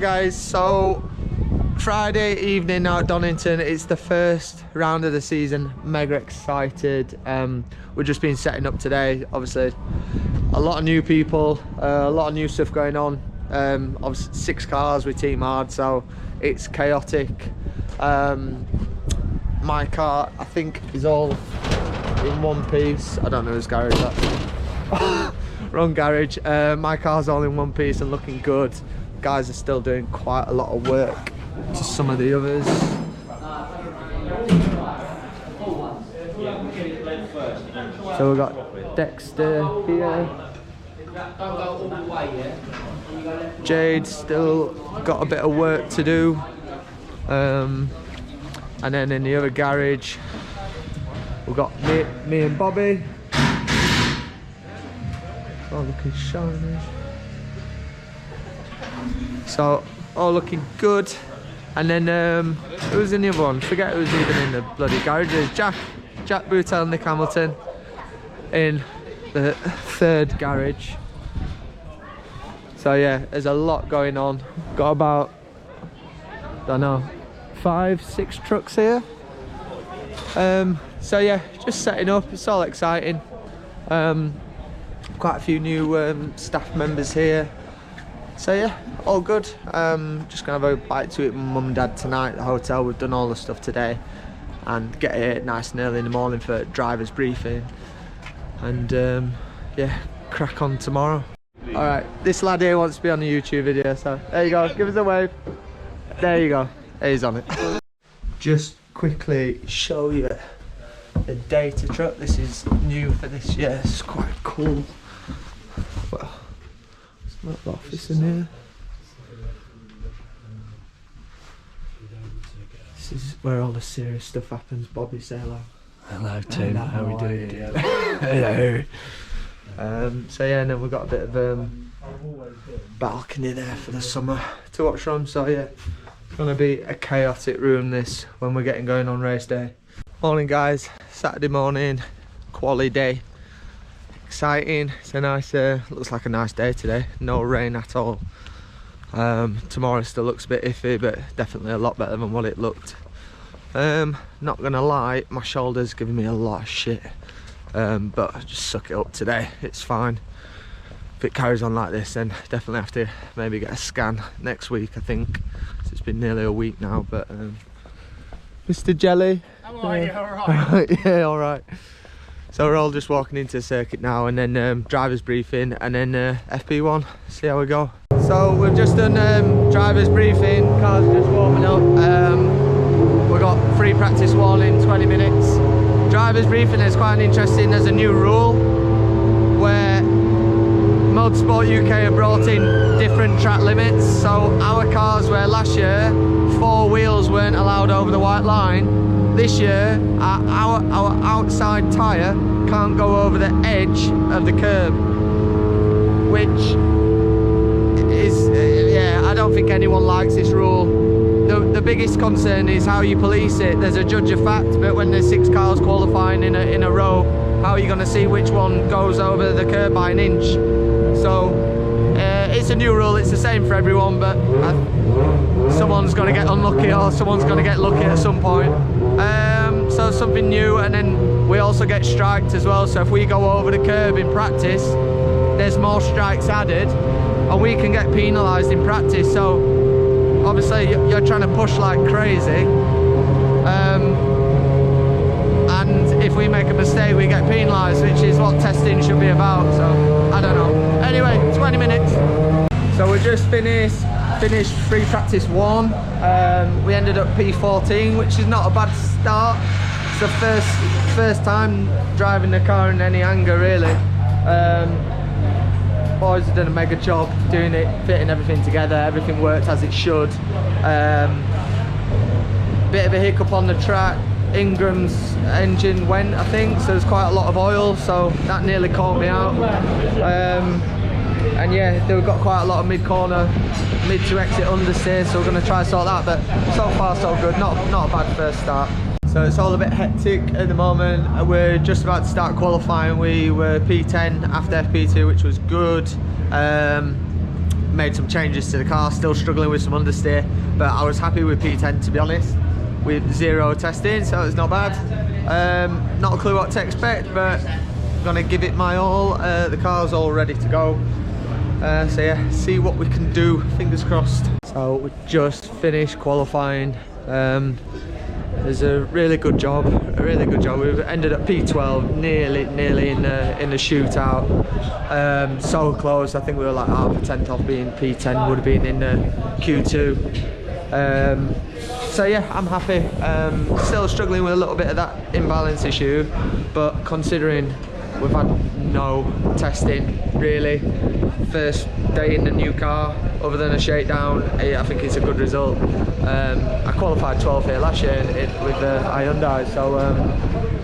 Alright guys, so Friday evening now at Donington. It's the first round of the season. Mega excited. We've just been setting up today. Obviously a lot of new people, a lot of new stuff going on. Obviously 6 cars with Team Hard, so it's chaotic. My car I think is all in one piece. I don't know whose garage that's. Wrong garage. My car's all in one piece and looking good. Guys are still doing quite a lot of work to some of the others. So we've got Dexter here. Jade's still got a bit of work to do. And then in the other garage, we've got me and Bobby. Oh, looking shiny. So, all looking good. And then, who's in the other one? Forget who's even in the bloody garage. There's Jack Bootel and Nick Hamilton in the 3rd garage. So yeah, there's a lot going on. Got about, I don't know, 5-6 trucks here. So yeah, just setting up. It's all exciting. Quite a few new staff members here. So yeah, all good. Just gonna have a bite to eat with mum and dad tonight at the hotel. We've done all the stuff today and get here nice and early in the morning for driver's briefing. And yeah, crack on tomorrow. Alright, this lad here wants to be on a YouTube video, so there you go, give us a wave. There you go, he's on it. Just quickly show you the data truck. This is new for this year, it's quite cool. Well, it's not the office in here. This is where all the serious stuff happens. Bobby, say hello. Hello Tim, how are we doing? Hello. So yeah, and then we've got a bit of balcony there for the summer to watch from. So yeah, it's gonna be a chaotic room this when we're getting going on race day. Morning guys, Saturday morning, quali day. Exciting. It's a nice, looks like a nice day today. No rain at all. Tomorrow still looks a bit iffy, but definitely a lot better than what it looked. Not gonna lie, my shoulder's giving me a lot of shit. But I just suck it up today, it's fine. If it carries on like this, then definitely have to maybe get a scan next week, I think. So it's been nearly a week now, but Mr. Jelly. How are you? Alright? Yeah, alright. So we're all just walking into the circuit now, and then driver's briefing, and then FP1, see how we go. So we've just done driver's briefing, car's just warming up. We've got free practice 1 in 20 minutes. Driver's briefing is quite interesting. There's a new rule where Motorsport UK have brought in different track limits. So our cars, where last year 4 wheels weren't allowed over the white line, this year our outside tyre can't go over the edge of the curb, which is, yeah, I don't think anyone likes this rule. The biggest concern is how you police it. There's a judge of fact, but when there's 6 cars qualifying in a row, how are you going to see which one goes over the curb by 1 inch? So it's a new rule, it's the same for everyone, but someone's going to get unlucky or someone's going to get lucky at some point. So something new, and then we also get striked as well. So if we go over the curb in practice, there's more strikes added and we can get penalised in practice. So obviously you're trying to push like crazy, and if we make a mistake we get penalised, which is what testing should be about. So I don't know. Anyway, 20 minutes. So we just finished free practice 1. We ended up P14, which is not a bad start. It's the first time driving the car in any anger really. Boys have done a mega job doing it, fitting everything together. Everything worked as it should. Bit of a hiccup on the track. Ingram's engine went, I think, so there's quite a lot of oil, so that nearly caught me out. And yeah, they've got quite a lot of mid to exit understeer, so we're going to try and sort that. But so far so good, not a bad first start. So it's all a bit hectic at the moment. We're just about to start qualifying. We were P10 after FP2, which was good. made some changes to the car, still struggling with some understeer, but I was happy with P10 to be honest, with 0 testing, so it's not bad. Not a clue what to expect, but I'm gonna give it my all. The car's all ready to go, so yeah, see what we can do, fingers crossed. So we just finished qualifying. It was a really good job, We've ended up P12, nearly in the shootout. So close, I think we were like half a tenth off being P10, would have been in Q2. So yeah, I'm happy. Still struggling with a little bit of that imbalance issue, but considering we've had no testing really, first day in the new car other than a shakedown, I think it's a good result. I qualified 12th here last year with the Hyundai, so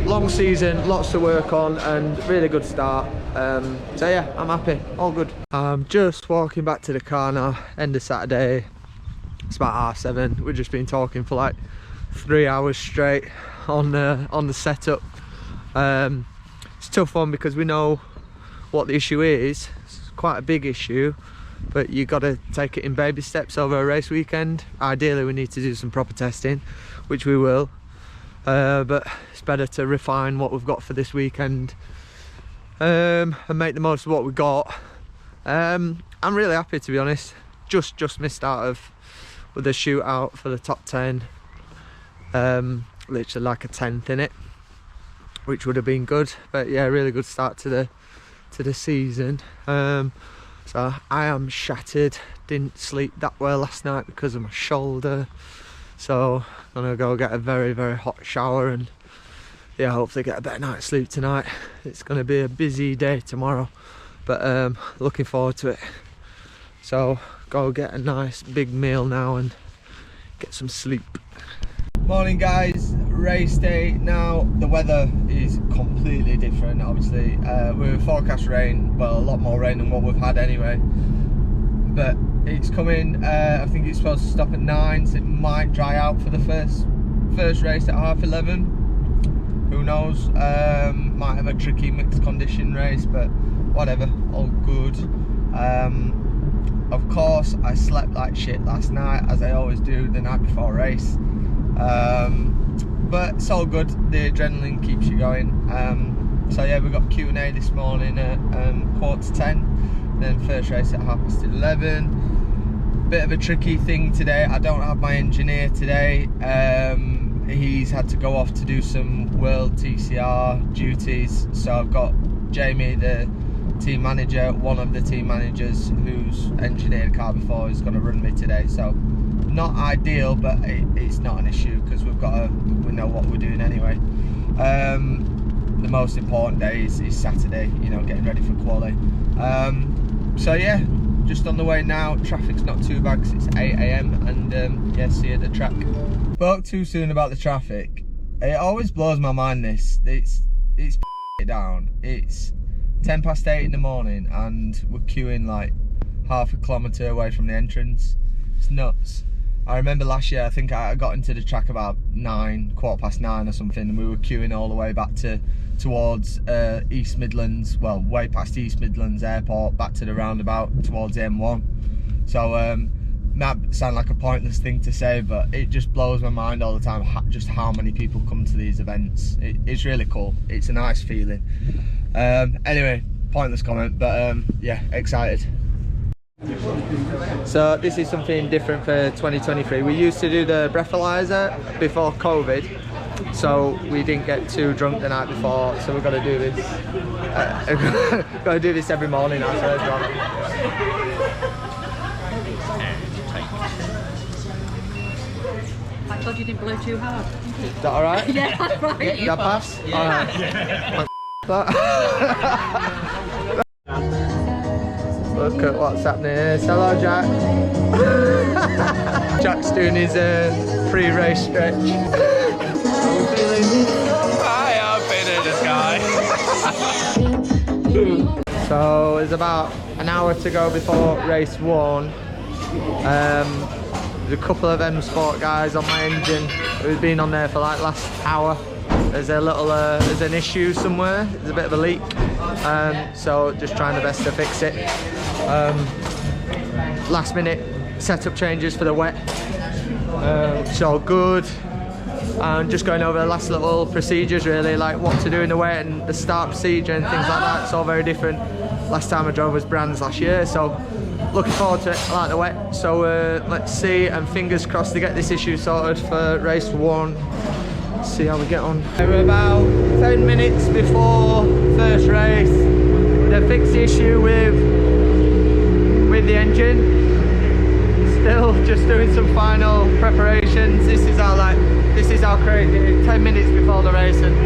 long season, lots to work on, and really good start. So yeah, I'm happy, all good. I'm just walking back to the car now, end of Saturday. It's about 7:30. We've just been talking for like 3 hours straight on the setup. It's a tough one because we know what the issue is. It's quite a big issue, but you got to take it in baby steps over a race weekend. Ideally we need to do some proper testing, which we will, but it's better to refine what we've got for this weekend, and make the most of what we got. I'm really happy to be honest. Just missed out with the shootout for the top 10, literally like a 10th in it, which would have been good. But yeah, really good start to the season. So I am shattered, didn't sleep that well last night because of my shoulder, so I'm gonna go get a very hot shower and yeah, hopefully get a better night's sleep tonight. It's gonna be a busy day tomorrow, but looking forward to it. So go get a nice big meal now and get some sleep. Morning guys, race day now. The weather is completely different obviously. We're forecast rain, well a lot more rain than what we've had anyway, but it's coming. I think it's supposed to stop at 9, so it might dry out for the first race at 11:30. Who knows, might have a tricky mixed condition race, but whatever, all good. Of course I slept like shit last night, as I always do the night before a race. But it's all good, the adrenaline keeps you going. So yeah, we got Q&A this morning at 10:15, then first race at 11:30. Bit of a tricky thing today, I don't have my engineer today. He's had to go off to do some World TCR duties, so I've got Jamie, the team manager, one of the team managers who's engineered a car before, is going to run me today. So not ideal, but it's not an issue because we know what we're doing anyway. The most important day is Saturday, you know, getting ready for quali. So yeah, just on the way now. Traffic's not too bad because it's 8 AM and yeah, see you at the track. Spoke too soon about the traffic. It always blows my mind this. It's down. It's 8:10 in the morning and we're queuing like half a kilometre away from the entrance. It's nuts. I remember last year, I think I got into the track about 9:15 or something, and we were queuing all the way back towards East Midlands, well, way past East Midlands Airport, back to the roundabout towards the M1. So that sounds like a pointless thing to say, but it just blows my mind all the time just how many people come to these events. It's really cool. It's a nice feeling. Anyway, pointless comment, but yeah, excited. So this is something different for 2023. We used to do the breathalyzer before COVID, so we didn't get too drunk the night before, so we've got to do this. Got to do this every morning now, so I thought you didn't blow too hard. is that alright? Yeah, that's right. Did that pass? Yeah. Alright. Look at what's happening here. Hello, Jack. Jack's doing his pre-race stretch. I have been in the sky. So there's about an hour to go before race 1. There's a couple of M Sport guys on my engine who've been on there for like last hour. There's a little, there's an issue somewhere. There's a bit of a leak. So just trying the best to fix it. last minute setup changes for the wet, so good. And just going over the last little procedures really, like what to do in the wet and the start procedure and things like that. It's all very different. Last time I drove was Brands last year, so looking forward to it. I like the wet, so let's see, and fingers crossed to get this issue sorted for race 1. See how we get on. We're about 10 minutes before first race. They fixed the issue with the engine. Still just doing some final preparations. This is how crazy it is. 10 minutes before the race and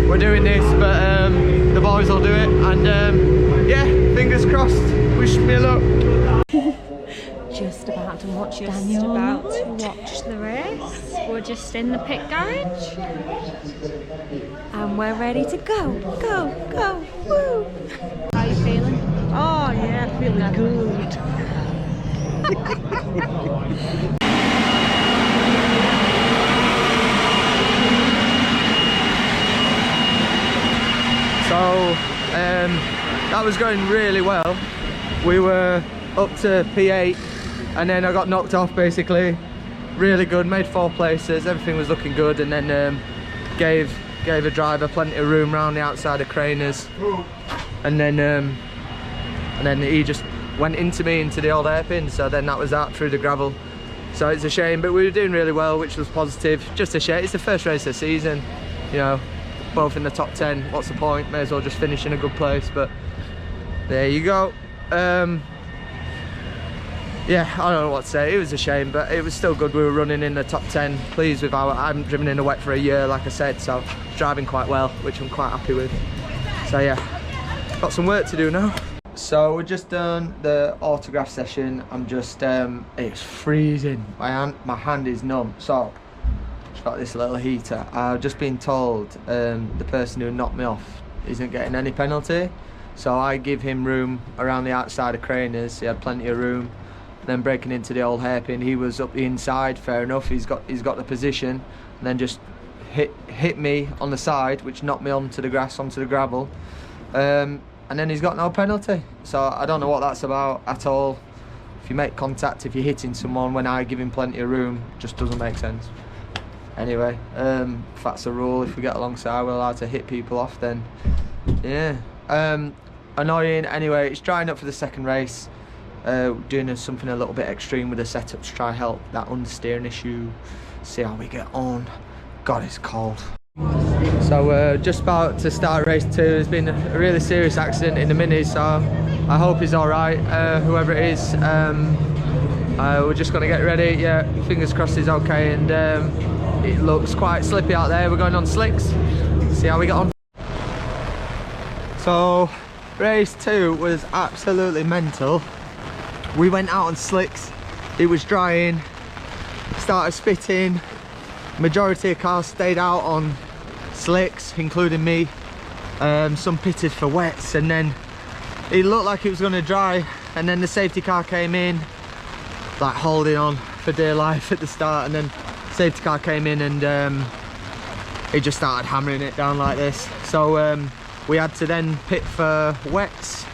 we're doing this, but the boys will do it, and yeah, fingers crossed. Wish me luck. Just about to watch Just Daniel. about to watch the race. We're just in the pit garage. And we're ready to go. Go, go, woo! How are you feeling? Oh yeah, feeling good. So that was going really well. We were up to P8 and then I got knocked off basically. Really good, made 4 places, everything was looking good, and then gave a driver plenty of room around the outside of Craners, and then he just went into me into the old hairpin, so then that was that through the gravel. So it's a shame, but we were doing really well, which was positive. Just a shame, it's the first race of the season, you know, both in the top 10, what's the point? May as well just finish in a good place, but there you go. Yeah, I don't know what to say. It was a shame, but it was still good. We were running in the top 10. Pleased with I haven't driven in the wet for a year, like I said, so driving quite well, which I'm quite happy with. So yeah, got some work to do now. So we've just done the autograph session. I'm just, it's freezing. My hand is numb, so just got this little heater. I've just been told the person who knocked me off isn't getting any penalty, so I give him room around the outside of Craners. He had plenty of room. Then breaking into the old hairpin, he was up the inside. Fair enough, he's got the position, and then just hit me on the side, which knocked me onto the grass, onto the gravel, and then he's got no penalty. So I don't know what that's about at all. If you make contact, if you're hitting someone when I give him plenty of room, just doesn't make sense. Anyway, if that's a rule, if we get alongside, we're allowed to hit people off, then yeah. Annoying. Anyway, it's drying up for the second race. Doing something a little bit extreme with the setup to try help that understeering issue. See how we get on. God, it's cold. So just about to start race 2. There's been a really serious accident in the Mini, so I hope he's all right, whoever it is. We're just gonna get ready. Yeah, fingers crossed he's okay, and it looks quite slippy out there. We're going on slicks. See how we get on. So race 2 was absolutely mental. We went out on slicks, it was drying, started spitting. Majority of cars stayed out on slicks, including me. Some pitted for wets, and then it looked like it was going to dry, and then the safety car came in, like holding on for dear life at the start, and then safety car came in and it just started hammering it down like this. So we had to then pit for wets,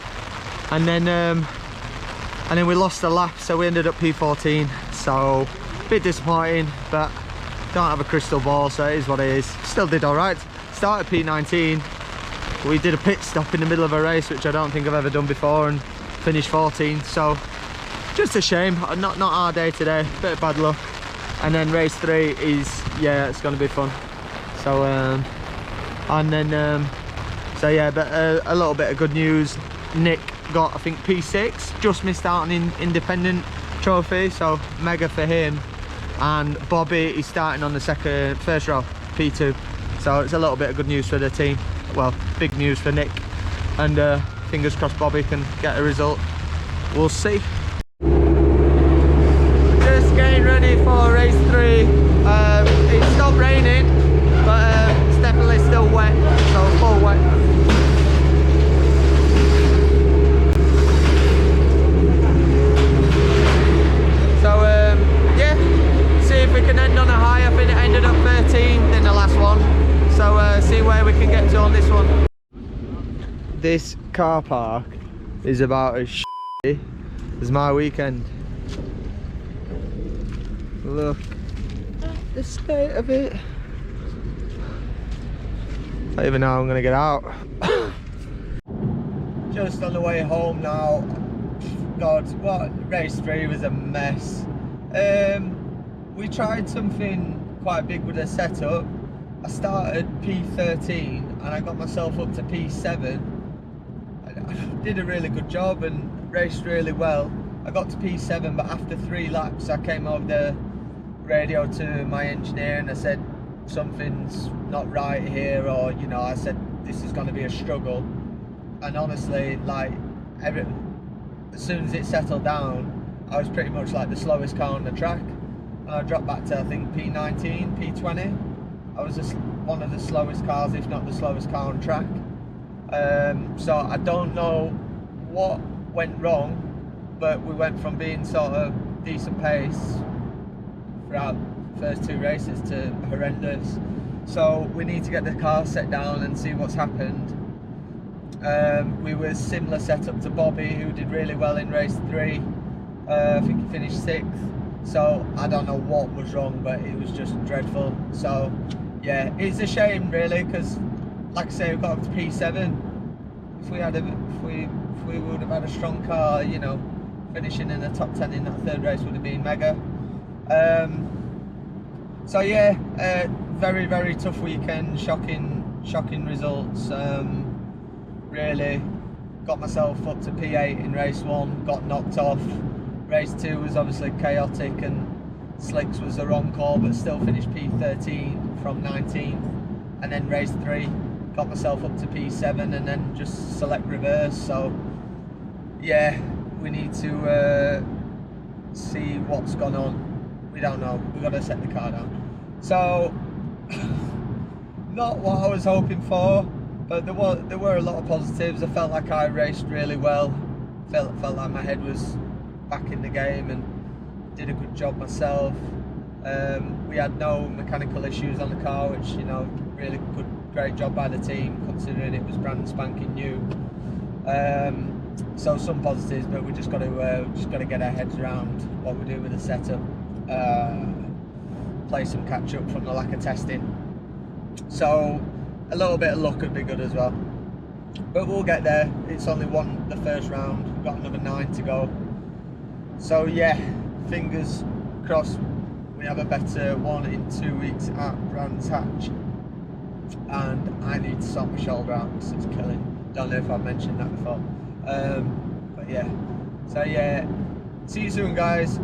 and then we lost a lap, so we ended up P14. So a bit disappointing, but don't have a crystal ball, so it is what it is. Still did all right. Started P19. We did a pit stop in the middle of a race, which I don't think I've ever done before, and finished 14. So just a shame. Not our day today. Bit of bad luck. And then race 3 is, yeah, it's going to be fun. So so yeah, but a little bit of good news. Nick got, I think, P6, just missed out on independent trophy, so mega for him. And Bobby is starting on the first row, P2. So it's a little bit of good news for the team. Well, big news for Nick, and fingers crossed Bobby can get a result. We'll see. Just getting ready for race 3. It stopped raining, but it's definitely still wet, so full wet. If we can end on a high. I think it ended up 13th in the last one, so see where we can get to on this one. This car park is about as shitty as my weekend. Look at the state of it. Not even know how I'm gonna get out. Just on the way home now. God, what race 3 was a mess. We tried something quite big with the setup. I started P13 and I got myself up to P7. I did a really good job and raced really well. I got to P7, but after 3 laps I came over the radio to my engineer and I said something's not right here, or you know, I said this is going to be a struggle. And honestly, like as soon as it settled down, I was pretty much like the slowest car on the track, and I dropped back to I think P19, P20. I was just one of the slowest cars, if not the slowest car on track. So I don't know what went wrong, but we went from being sort of decent pace throughout the first 2 races to horrendous. So we need to get the car set down and see what's happened. We were similar setup to Bobby, who did really well in race 3. I think he finished 6th. So I don't know what was wrong, but it was just dreadful. So yeah, it's a shame really, because like I say, we got up to P7. If we would have had a strong car, you know, finishing in the top 10 in that 3rd race would have been mega. So yeah, very, very tough weekend, shocking results. Really got myself up to P8 in race 1, got knocked off. Race 2 was obviously chaotic and slicks was the wrong call, but still finished P13 from 19th. And then race 3, got myself up to P7 and then just select reverse. So yeah, we need to see what's gone on. We don't know, we've got to set the car down. So not what I was hoping for, but there were a lot of positives. I felt like I raced really well. Felt like my head was back in the game and did a good job myself. We had no mechanical issues on the car, which, you know, really great job by the team considering it was brand spanking new. So some positives, but we just got to get our heads around what we do with the setup. Play some catch up from the lack of testing. So a little bit of luck would be good as well, but we'll get there. It's only the first round. We've got another 9 to go. So yeah, fingers crossed we have a better one in 2 weeks at Brands Hatch. And I need to sort my shoulder out because it's killing. Don't know if I've mentioned that before. But yeah, so yeah, see you soon guys.